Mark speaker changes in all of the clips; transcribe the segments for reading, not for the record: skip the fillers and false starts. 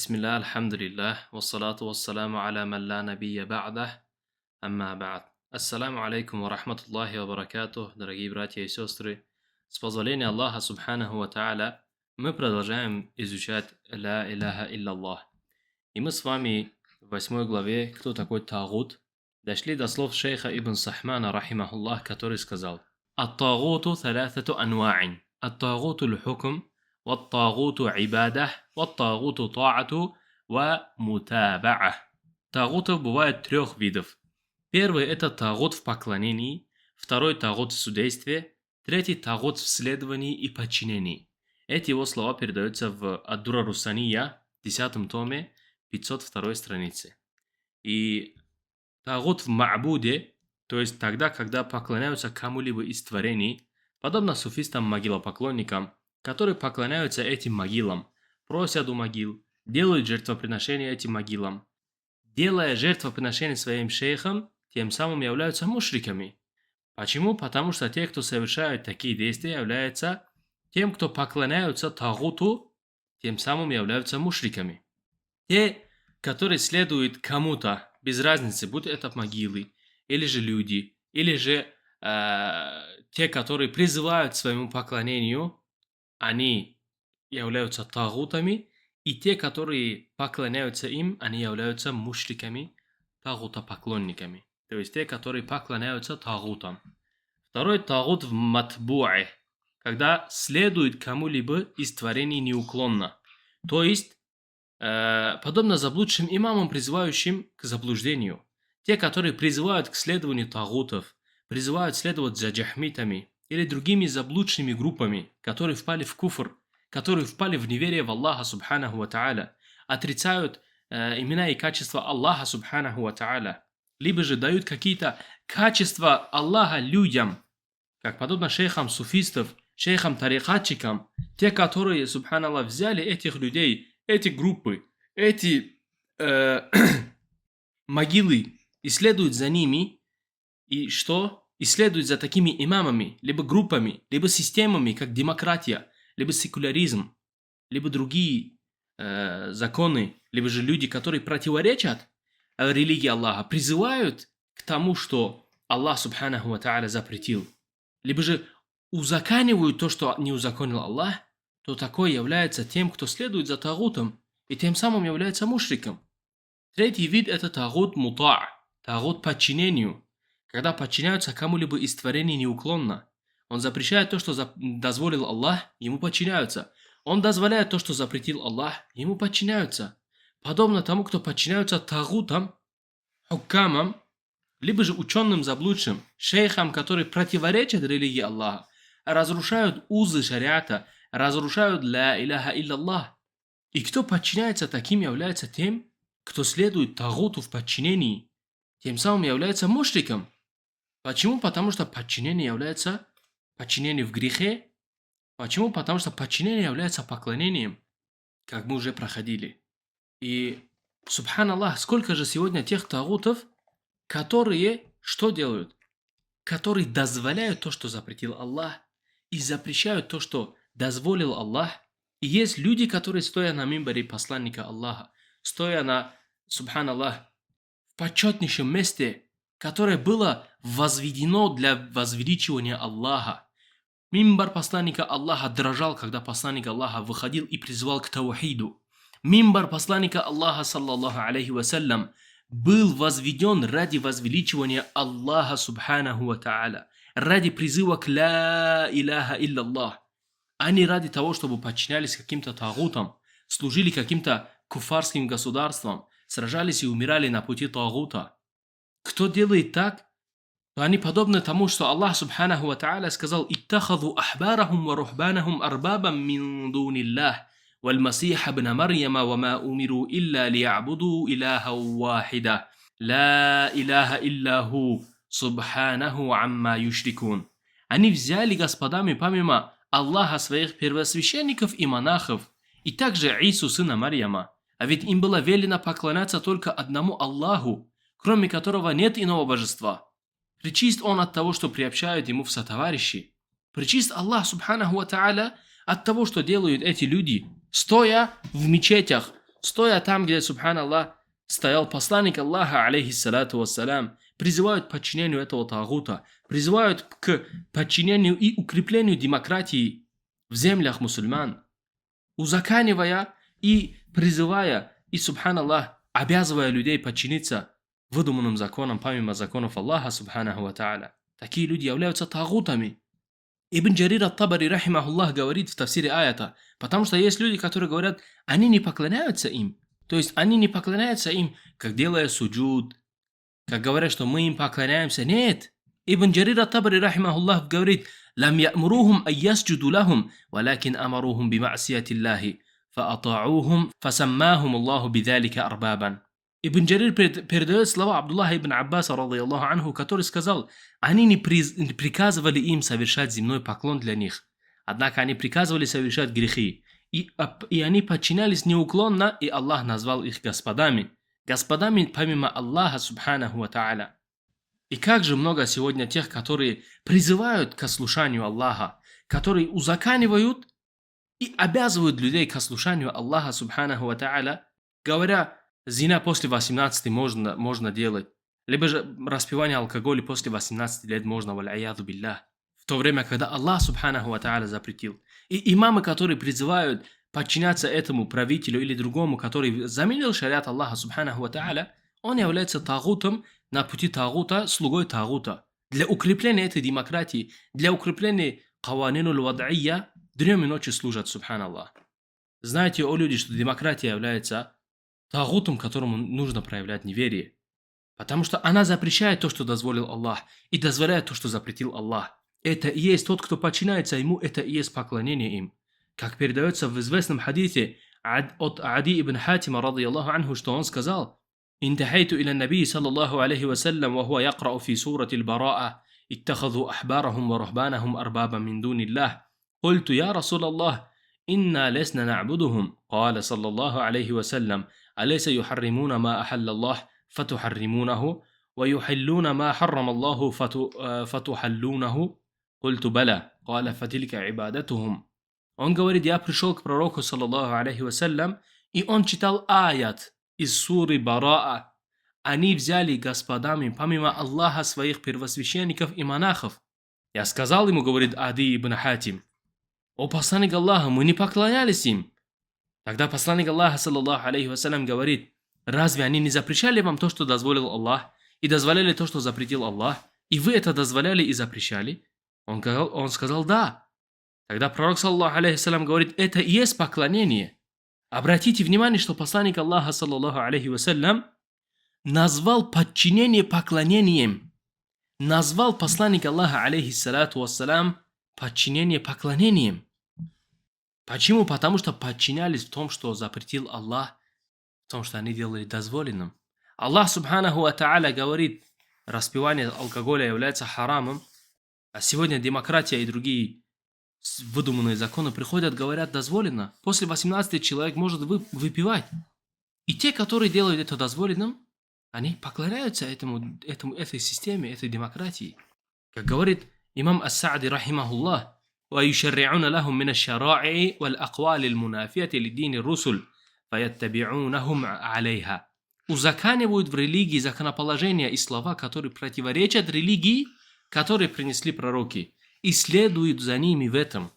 Speaker 1: Бисмилля, альхамдулиллах, вассалату вассаламу аля ман ла набия ба'дах, амма ба'д. Ассаламу алейкум ва рахматуллахи ва баракатух, дорогие братья и сестры. С позволения Аллаха Субханаху ва Та'аля мы продолжаем изучать Ла Иляха Илляллах. И мы с вами в 8 главе «Кто такой Тагут?» дошли до слов шейха Ибн Сахмана, рахимахуллах, который сказал: «Ат-тагуту талятату анва'ин. Ат-тагуту л-хукм, ват-тагуту ибадах, ват-тагуту та'ату ва мутаба'ах». Тагутов бывает трех видов. Первый – это тагут в поклонении, второй – тагут в судействе, третий – тагут в следовании и подчинении. Эти его слова передаются в Ад-Дура Русания, 10 томе, 502 странице. И тагут в ма'буде, то есть тогда, когда поклоняются кому-либо из творений, подобно суфистам-могилопоклонникам, которые поклоняются этим могилам, просят у могил, делают жертвоприношения этим могилам. Делая жертвоприношения своим шейхам, тем самым являются мушриками. Почему? Потому что те, кто совершают такие действия, являются тем, кто поклоняются тагуту, тем самым являются мушриками. Те, которые следуют кому-то, без разницы, будь это могилы, или же люди, или же те, которые призывают к своему поклонению, они являются тагутами, и те, которые поклоняются им, они являются мушриками, тагутопоклонниками. То есть те, которые поклоняются тагутам. Второй тагут в матбу'е, когда следует кому-либо из творений неуклонно. То есть подобно заблудшим имамам, призывающим к заблуждению. Те, которые призывают к следованию тагутов, призывают следовать за джахмитами или другими заблудшими группами, которые впали в куфр, которые впали в неверие в Аллаха Субханаху ва Та'аля, отрицают имена и качества Аллаха Субханаху ва Та'аля, либо же дают какие-то качества Аллаха людям, как подобно шейхам суфистов, шейхам тарикатчикам, те, которые, субханаллах, взяли этих людей, эти группы, эти могилы, и следуют за ними, и что? И следуют за такими имамами, либо группами, либо системами, как демократия, либо секуляризм, либо другие законы, либо же люди, которые противоречат религии Аллаха, призывают к тому, что Аллах Субханаху ва Та'аля запретил, либо же узаконивают то, что не узаконил Аллах, то такой является тем, кто следует за тагутом, и тем самым является мушриком. Третий вид – это тагут мута', тагут подчинению, когда подчиняются кому-либо из творений неуклонно. Он запрещает то, что дозволил Аллах, ему подчиняются. Он дозволяет то, что запретил Аллах, ему подчиняются. Подобно тому, кто подчиняются тагутам, хуккамам, либо же ученым заблудшим, шейхам, которые противоречат религии Аллаха, разрушают узы шариата, разрушают ля иляха илляллах. И кто подчиняется таким, является тем, кто следует тагуту в подчинении, тем самым является мушриком. Почему? Потому что подчинение является подчинением в грехе. Почему? Потому что подчинение является поклонением, как мы уже проходили. И, субханаллах, сколько же сегодня тех тагутов, которые что делают? Которые дозволяют то, что запретил Аллах, и запрещают то, что дозволил Аллах. И есть люди, которые, стоя на мимбаре посланника Аллаха, стоя на, субханаллах, в почетнейшем месте, которое было возведено для возвеличивания Аллаха. Мимбар посланника Аллаха дрожал, когда посланник Аллаха выходил и призывал к таухиду. Мимбар посланника Аллаха, саллаллаху алейхи вассалям, был возведен ради возвеличивания Аллаха Субханаху ва Та'аля, ради призыва к ля иляха илляллах, а не ради того, чтобы подчинялись каким-то тагутам, служили каким-то куфарским государствам, сражались и умирали на пути тагута. Кто делает так, то они подобны тому, что Аллах Субханаху ва Та'аля сказал: «Иттахаду ахбарахум ва рухбанахум арбабам мин дуниллах, валь масиха бна Марьяма ва ма умиру илля лиябуду илаха вахида, ла иляха илляху, субханаху амма юшрикун». Они взяли господами помимо Аллаха своих первосвященников и монахов, и также Ису, сына Марьяма. А ведь им было велено поклоняться только одному Аллаху, кроме которого нет иного божества. Причист Он от того, что приобщают Ему в сотоварищи. Причист Аллах Субханаху ва Та'аля от того, что делают эти люди, стоя в мечетях, стоя там, где, субханаллах, стоял посланник Аллаха, алейхиссалату вассалям, призывают к подчинению этого тагута, призывают к подчинению и укреплению демократии в землях мусульман, узаканивая и призывая, и, субханаллах, обязывая людей подчиниться выдуманным законам, помимо законов Аллаха, субханаху ва та'аля. Такие люди являются тагутами. Ибн Джарир ат-Табари, рахимахуллах, говорит в тафсире аята, потому что есть люди, которые говорят, они не поклоняются им. То есть они не поклоняются им, как делая суджуд, как говорят, что мы им поклоняемся. Нет. Ибн Джарир ат-Табари, рахимахуллах, говорит, «Лам я'мурухум ан ясджуду лахум, валакин амарухум бима'сияти Аллахи, фаата'ухум, фасаммахум Аллаху бидалика арбабан». Ибн Джарир передает слова Абдуллаха ибн Аббаса, радийаллаху анху, который сказал, они не приказывали им совершать земной поклон для них, однако они приказывали совершать грехи, и они подчинялись неуклонно, и Аллах назвал их господами. Господами помимо Аллаха, субханаху ва та'аля. И как же много сегодня тех, которые призывают к слушанию Аллаха, которые узаканивают и обязывают людей к слушанию Аллаха, субханаху ва та'аля, говоря, зина после 18 можно делать, либо же распивание алкоголя после 18 лет можно, валяяду биллах, в то время, когда Аллах, субханаху ва та'аля, запретил. И имамы, которые призывают подчиняться этому правителю или другому, который заменил шариат Аллаха, субханаху ва та'аля, он является тагутом, на пути тагута, слугой тагута. Для укрепления этой демократии, для укрепления каванину л-вад'ия, днем и ночью служат, субханаллах. Знаете, о люди, что демократия является тагутом, которому нужно проявлять неверие. Потому что она запрещает то, что дозволил Аллах, и дозволяет то, что запретил Аллах. Это и есть тот, кто подчиняется ему, это и есть поклонение им. Как передается в известном хадисе от Ади ибн Хатима, радийаллаху анху, что он сказал, انتهيت إلى النبي صلى الله عليه وسلم وهو يقرأ في سورة البراءة اتخذوا أحبارهم ورهبانهم أربابا من دون الله قلت يا رسول الله إنا لسنا نعبدهم قال صلى الله عليه وسلم أليس يحرمون ما أحل الله فتحرمونه ويحلون ما حرم الله فتحلونه قلت بلى قال فتلك عبادتهم. Он говорит, я пришел к пророку, саллаллаху алейхи вассалям, и он читал аят из суры Бараа. Они взяли господами помимо Аллаха своих первосвященников и монахов. Я сказал ему, говорит Ади ибн Хатим, о посланник Аллаха, мы не поклонялись им. Тогда посланник Аллаха, саллаллаху алейхи вассалям, говорит, разве они не запрещали вам то, что дозволил Аллах, и дозволяли то, что запретил Аллах, и вы это дозволяли и запрещали? Он сказал, да. Тогда пророк, саллаллаху алейхи вассалям, говорит, это и есть поклонение. Обратите внимание, что посланник Аллаха, саллаллаху алейхи вассалям, назвал подчинение поклонением. Назвал посланник Аллаха, алейхиссалату вассалям, подчинение поклонением. Почему? Потому что подчинялись в том, что запретил Аллах, в том, что они делали дозволенным. Аллах, субханаху ва та'аля, говорит, распивание алкоголя является харамом, а сегодня демократия и другие выдуманные законы приходят, говорят, дозволено. После 18 человек может выпивать. И те, которые делают это дозволенным, они поклоняются этой системе, этой демократии. Как говорит имам Ас-Саади, рахимахуллах, وَيُشَرِّعُونَ لَهُم مِّنَ الشَّرَائِعِ وَالْأَقْوَالِ الْمُنَافِيَةِ لِدِينِ الرُّسُلِ فَيَتَّبِعُونَهُمْ عَلَيْهَا. Узаканивают в религии законоположения и слова, которые противоречат религии, которые принесли пророки, и следуют за ними в этом.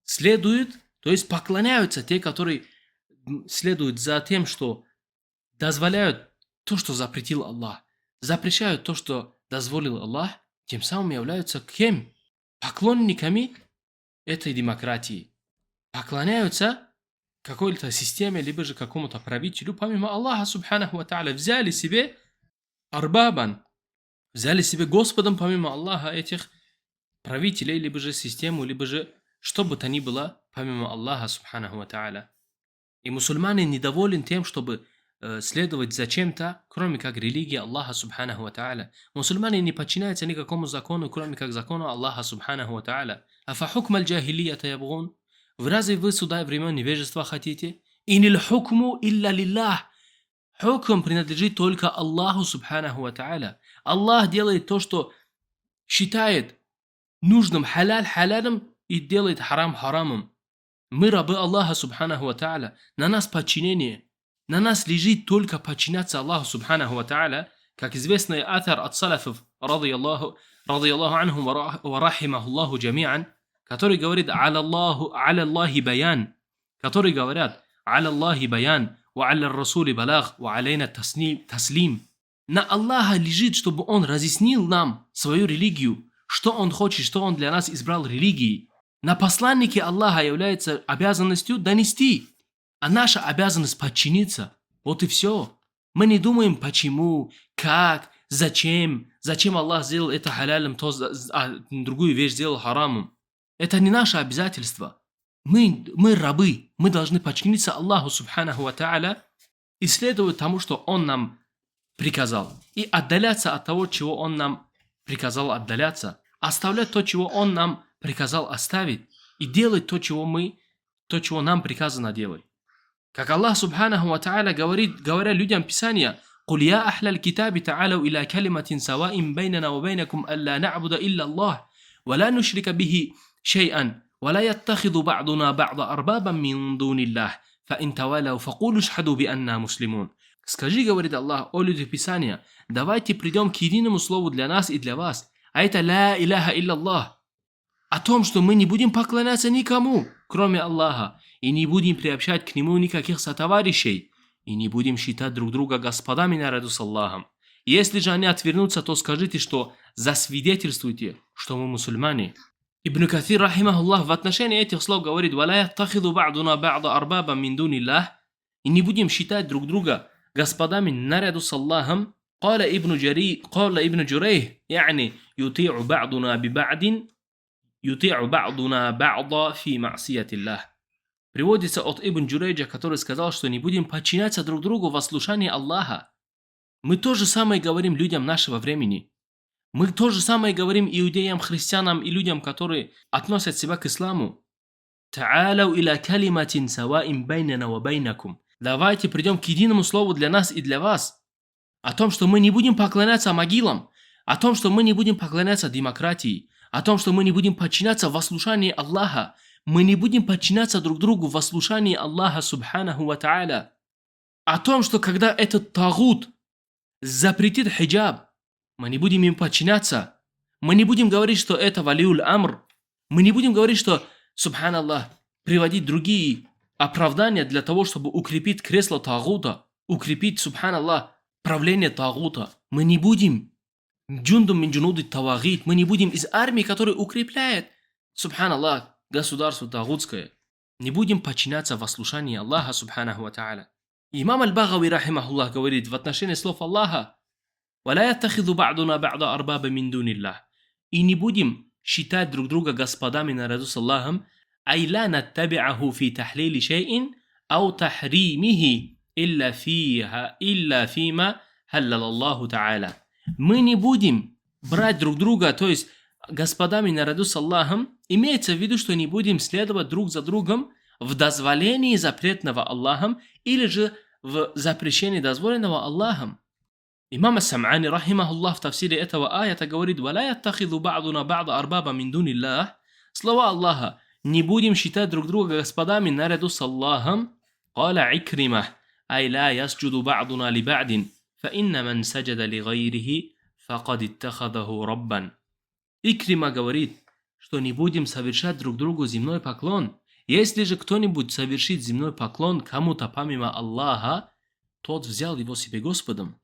Speaker 1: Следуют, то есть поклоняются те, которые следуют за тем, что дозволяют то, что запретил Аллах, запрещают то, что дозволил Аллах, тем самым являются кем? Поклонниками этой демократии. Поклоняются какой-то системе, либо же какому-то правителю, помимо Аллаха, субханаху ва та'аля, взяли себе арбабан, взяли себе Господом, помимо Аллаха, этих правителей, либо же систему, либо же что бы то ни было, помимо Аллаха, субханаху ва та'аля. И мусульмане недоволен тем, чтобы следовать за чем-то, кроме как религии Аллаха, субханаху ва та'аля. Мусульмане не подчиняются никакому закону, кроме как закону Аллаха, субханаху ва та'аля. Афа хукм аль-джахилията ябгун? Вы разве вы суда времен невежества хотите? Инил хукму илля лиллах. Хукм принадлежит только Аллаху, субханаху ва та'аля. Аллах делает то, что считает нужным халяль халялем и делает харам харамом. Мы рабы Аллаха, субханаху ва та'аля. На нас подчинение. На нас лежит только подчиняться Аллаху Субханаху Ва Тааля, как известный атар от салафов, радiyallahu анхум ва рахимахуллаху джамиан, который говорит аля Аллахи баян, который говорят аля Аллахи баян, ва аля расули балаг, ва алейна таслим. На Аллаха лежит, чтобы Он разъяснил нам свою религию, что Он хочет, что Он для нас избрал религии. На посланнике Аллаха является обязанностью донести, а наша обязанность подчиниться. Вот и все. Мы не думаем, почему, как, зачем Аллах сделал это халялем, а другую вещь сделал харамом. Это не наше обязательство. Мы рабы, мы должны подчиниться Аллаху Субханаху Ва Тааля и следовать тому, что Он нам приказал, и отдаляться от того, чего Он нам приказал отдаляться, оставлять то, чего Он нам приказал оставить, и делать то, чего нам приказано делать. Как Аллах Субханаху Ва Тааля говорит, говоря людям Писания: «Куль я ахляль китаби та'алау иля калиматин саваим байнана ва байнакум алла на'буда илля Аллах, ва ла нушрика бихи шей'ан, ва ла яттахиду ба'дуна ба'да арбабан мин дуниллах, фа ин тавалау факулу шхаду би анна муслимун». Скажи, говорит Аллах, о людях Писания, давайте придем к единому слову для нас и для вас, а это ля иляха илля Аллах. О том, что мы не будем поклоняться никому, кроме Аллаха, и не будем приобщать к Нему никаких сотоварищей, и не будем считать друг друга господами наряду с Аллахом. Если же они отвернутся, то скажите, что засвидетельствуйте, что мы мусульмане. Ибн Каthир, рахимахуллах, в отношении этих слов говорит: «Ва ла яттахиду ба'дуна ба'да арбаба мин дуниллах», и не будем считать друг друга господами наряду с Аллахом. قال ابن جريح يعني يطيع بعضنا بعضا في معصية الله. Приводится от Ибн Джурейджа, который сказал, что не будем подчиняться друг другу во слушании Аллаха. Мы то же самое говорим людям нашего времени. Мы то же самое говорим иудеям, христианам и людям, которые относят себя к исламу. «Та'алау иля калиматин саваим байнана ва байнакум». Давайте придем к единому слову для нас и для вас. О том, что мы не будем поклоняться могилам, о том, что мы не будем поклоняться демократии, о том, что мы не будем подчиняться во слушании Аллаха, мы не будем подчиняться друг другу во слушании Аллаха Субханаху Ва Тааля. О том, что когда этот тагут запретит хиджаб, мы не будем им подчиняться. Мы не будем говорить, что это валиуль амр. Мы не будем говорить, что, субханаллах, приводить другие оправдания для того, чтобы укрепить кресло тагута, укрепить, субханаллах, правление тагута. Мы не будем джундум мин джунуди тавагит, мы не будем из армии, которая укрепляет, субханаллах, государство тагутское. Не будем подчиняться во слушании Аллаха, субханаху ва тааля. Имам Аль-Багави, рахимахуллах, говорит в отношении слов Аллаха: «Ва ла яттахиду ба'дуна ба'да арбаба мин дуниллах». И не будем считать друг друга господами наряду с Аллахом. «Ай ла наттаби'аху фи тахлили шей'ин, ау тахримихи илля фима халлал Аллаху та'аля». Мы не будем брать друг друга, то есть господами наряду с Аллахом, имеется в виду, что не будем следовать друг за другом в дозволении запретного Аллахом или же в запрещении дозволенного Аллахом. Имам Ас-Сам'ани, рахимахуллах, в тафсире этого аята говорит: «Ва ла яттахиду ба'дуна ба'да арбаба мин дуниллах». Слова Аллаха: не будем считать друг друга господами наряду с Аллахом. «Каля Икрима, ай ла ясджуду ба'дуна ли ба'дин, фа инна ман саджада ли гайрихи, факад иттахадаху раббан». Икрима говорит, что не будем совершать друг другу земной поклон. Если же кто-нибудь совершит земной поклон кому-то помимо Аллаха, тот взял его себе Господом.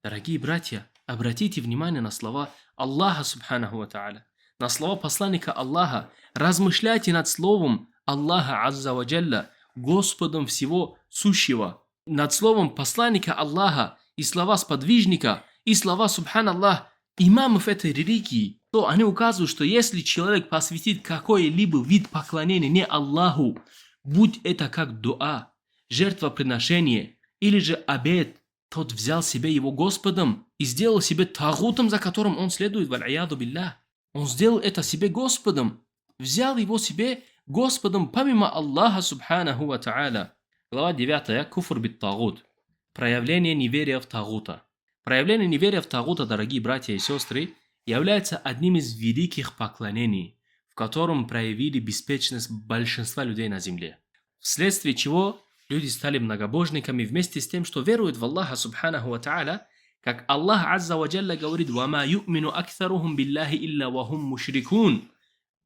Speaker 1: Дорогие братья, обратите внимание на слова Аллаха Субханаху Ва Тааля, на слова посланника Аллаха. Размышляйте над словом Аллаха Азза ва Джалля, Господом всего сущего, над словом посланника Аллаха и слова сподвижника, и слова, субханаллах, имамов этой религии, то они указывают, что если человек посвятит какой-либо вид поклонения не Аллаху, будь это как дуа, жертвоприношение или же обет, тот взял себе его Господом и сделал себе тагутом, за которым он следует, валь-аяду биллях. Он сделал это себе Господом, взял его себе Господом помимо Аллаха субханаху ва тааля. Глава 9. Куфр бит тагут. Проявление неверия в тагута. Проявление неверия в тагута, дорогие братья и сестры, является одним из великих поклонений, в котором проявили беспечность большинства людей на земле. Вследствие чего Люди стали многобожниками вместе с тем, что веруют в Аллаха Субханаху ва Тааля, как Аллах Азза ва Джалля говорит: «Вама ю'мину аксарухум биллахи илля вахум мушрикун».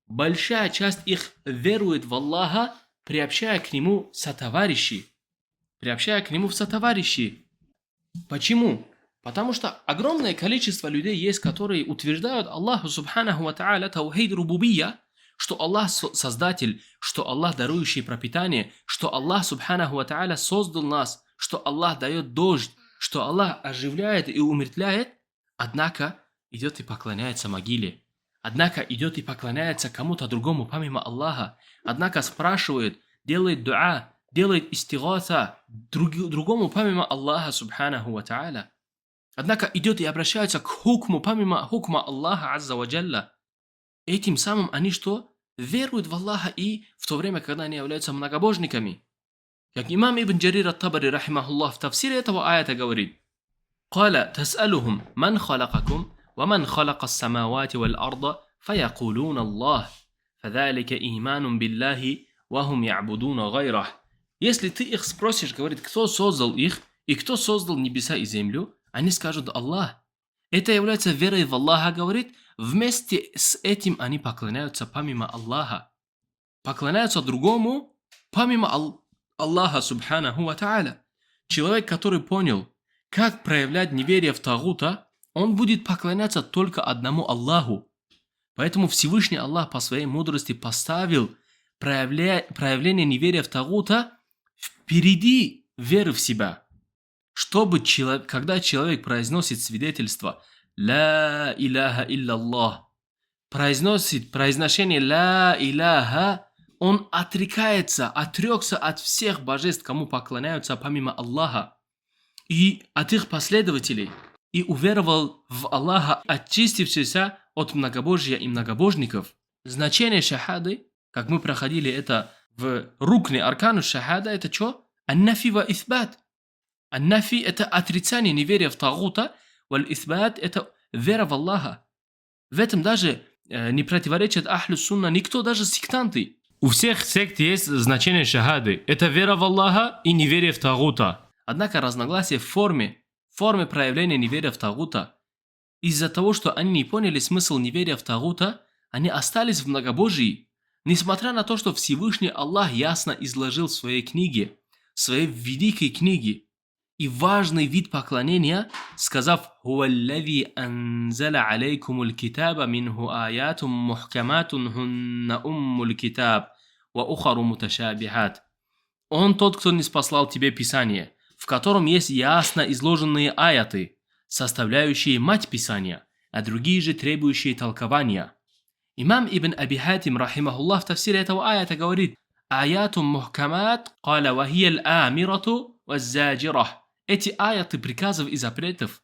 Speaker 1: Большая часть их верует в Аллаха, приобщая к Нему сотоварищей. Приобщая к Нему в сотоварищи. Почему? Потому что огромное количество людей есть, которые утверждают Аллаху Субханаху ва Тааля таухид рубубия, что Аллах создатель, что Аллах дарующий пропитание, что Аллах Субханаху ва Тааля создал нас, что Аллах дает дождь, что Аллах оживляет и умертвляет, однако идет и поклоняется могиле, однако идет и поклоняется кому-то другому помимо Аллаха, однако спрашивает, делает дуа, делает истигата другому помимо Аллаха Субханаху ва Тааля. Однако идет и обращается к хукму помимо хукма Аллаха Азза ва Джалля. Этим самым они что? Веруют в Аллаха и в то время, когда они являются многобожниками. Как имам Ибн Джарир ат-Табари, рахимахуллах, в тавсире этого аята говорит: «Каля тас'алухум ман халакакум, ва ман халака ас-самавати вал-арда, фаякулун Аллах, фадалика иманун биллахи, ва хум я'будуна гайрах». Если ты их спросишь, говорит, кто создал их и кто создал небеса и землю, они скажут: Аллах. Это является верой в Аллаха, говорит. Вместе с этим они поклоняются помимо Аллаха. Поклоняются другому помимо Аллаха Субханаху ва Тааля. Человек, который понял, как проявлять неверие в Тагута, он будет поклоняться только одному Аллаху. Поэтому Всевышний Аллах по своей мудрости поставил проявление неверия в Тагута впереди веры в себя. Чтобы когда человек произносит свидетельство «Ла иляха илляллах», произношение «Ла иляха», он отрекся от всех божеств, кому поклоняются помимо Аллаха, и от их последователей, и уверовал в Аллаха, очистившись от многобожия и многобожников. Значение шахады, как мы проходили это в рукне аркану шахада, это что? Ан-нафи ва исбат. Ан-нафи – это отрицание неверия в Тагута, валь-исбат – это вера в Аллаха. В этом даже не противоречит ахлю сунна никто, даже сектанты. У всех сект есть значение шахады. Это вера в Аллаха и неверие в Тагута. Однако разногласие в форме проявления неверия в Тагута. Из-за того, что они не поняли смысл неверия в Тагута, они остались в многобожии. Несмотря на то, что Всевышний Аллах ясно изложил в своей книге, в своей великой книге, и важный вид поклонения, сказав: «Хуаллави анзаля алейкумул китаба минху аятум мухкаматун хунна уммул китаб, ва ухару муташабихат». Он тот, кто ниспослал тебе Писание, в котором есть ясно изложенные аяты, составляющие мать Писания, а другие же требующие толкования. Имам Ибн Аби Хатим, рахимахуллах, в тавсире этого аята говорит: «Аятум мухкамат, каля вахия ал-амирату ваззаджирах». Эти аяты приказов и запретов.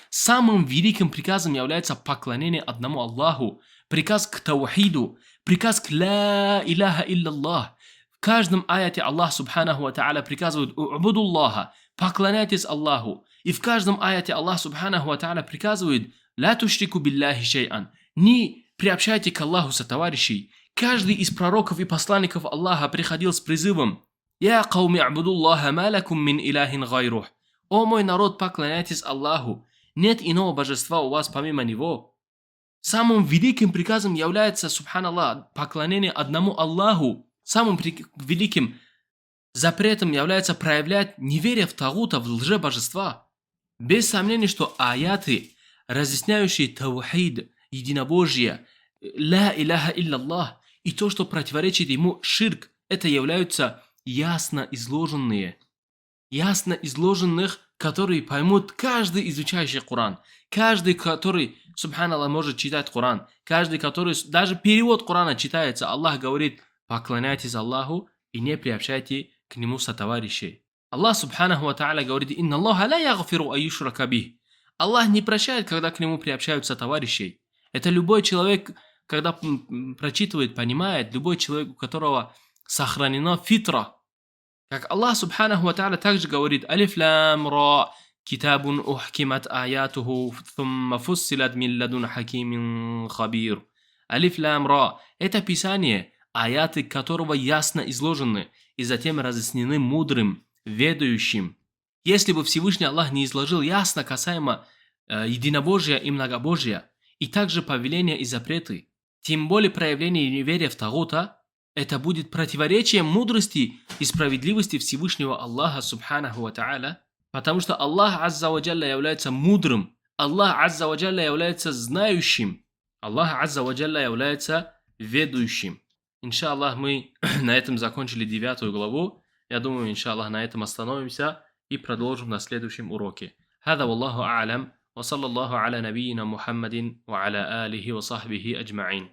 Speaker 1: Самым великим приказом является поклонение одному Аллаху, приказ к таухиду, приказ к ла иляха илляллах. В каждом аяте Аллах Субханаху ва Тааля приказывает: «Убудуллаха», поклоняйтесь Аллаху. И в каждом аяте Аллах Субханаху ва Тааля приказывает: «Ла тушрику билляхи шай'ан», не приобщайте к Аллаху сотоварищей. Каждый из пророков и посланников Аллаха приходил с призывом: «Я кауми абудуллаха ма лакум мин илахин гайрух». О мой народ, поклоняйтесь Аллаху. Нет иного божества у вас помимо Него. Самым великим приказом является, субханаллах, поклонение одному Аллаху. Самым великим запретом является проявлять неверие в Тагута, в лжебожества. Без сомнений, что аяты, разъясняющие таухид, единобожие, ла иляха илляллах, и то, что противоречит ему, ширк, это являются ясно изложенных, которые поймут каждый изучающий Коран, каждый, который, субханаллах, может читать Коран, каждый, который, даже перевод Корана читается, Аллах говорит: поклоняйтесь Аллаху и не приобщайте к Нему сотоварищей. Аллах, субханаху ва тааля, говорит: «Инна Аллаха ла ягфиру аюшрака бих». Аллах не прощает, когда к Нему приобщаются товарищей. Это любой человек, когда прочитывает, понимает, любой человек, у которого сохранена фитра. Как Аллах Субханаху ва Тааля также говорит: «Алиф лам ра, китабун ухкимат аятуху, thumma фуссилат мин ладун хакимин хабир». Алиф лам ра – это Писание, аяты которого ясно изложены и затем разъяснены мудрым, ведающим. Если бы Всевышний Аллах не изложил ясно касаемо единобожия и многобожия, и также повеления и запреты, тем более проявление неверия в Тагута, это будет противоречием мудрости и справедливости Всевышнего Аллаха Субханаху ва Та'аля, потому что Аллах Азза ва Джалля является мудрым, Аллах Азза ва Джалля является знающим, Аллах Азза ва Джалля является ведущим. Иншаллах, мы на этом закончили 9 главу. Я думаю, иншаллах, на этом остановимся и продолжим на следующем уроке. هذا والله أعلم وصلى الله على نبينا محمد وعلى آله وصحبه أجمعين.